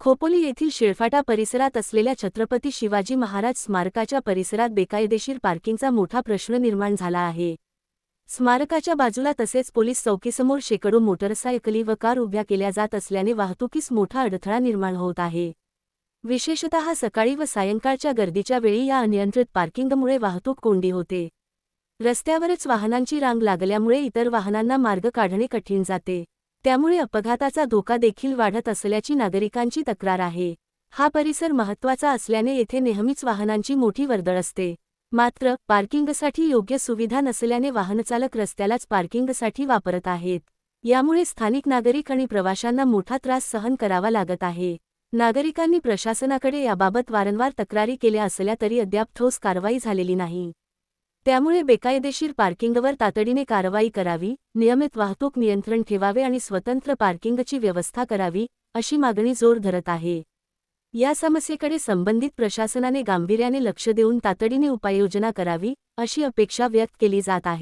खोपोली येथील शिळफाटा परिसरात असलेल्या छत्रपती शिवाजी महाराज स्मारकाच्या परिसरात बेकायदेशीर पार्किंगचा मोठा प्रश्न निर्माण झाला आहे। स्मारकाच्या बाजूला तसेच पोलीस चौकीसमोर शेकडो मोटरसायकली व कार उभ्या केल्या जात असल्याने वाहतुकीस मोठा अडथळा निर्माण होत आहे। विशेषतः सकाळी व सायंकाळच्या गर्दीच्या वेळी या अनियंत्रित पार्किंगमुळे वाहतूक कोंडी होते। रस्त्यावरच वाहनांची रांग लागल्यामुळे इतर वाहनांना मार्ग काढणे कठीण जाते। त्यामुळे अपघाताचा धोका देखील वाढत असल्याची नागरिकांची तक्रार आहे। हा परिसर महत्त्वाचा असल्याने येथे नेहमीच वाहनांची मोठी वर्दळ असते। मात्र पार्किंगसाठी योग्य सुविधा नसल्याने वाहनचालक रस्त्यालाच पार्किंगसाठी वापरत आहेत। यामुळे स्थानिक नागरिक आणि प्रवाशांना मोठा त्रास सहन करावा लागत आहे। नागरिकांनी प्रशासनाकडे याबाबत वारंवार तक्रारी केल्या असल्या तरी अद्याप ठोस कारवाई झालेली नाही। त्यामुळे बेकायदेशीर पार्किंगवर तातडीने कारवाई करावी, नियमित वाहतूक नियंत्रण ठेवावे आणि स्वतंत्र पार्किंगची व्यवस्था करावी, अशी मागणी जोर धरत आहे। या समस्येकडे संबंधित प्रशासनाने गांभीर्याने लक्ष देऊन तातडीने उपाययोजना करावी, अशी अपेक्षा व्यक्त केली जात आहे।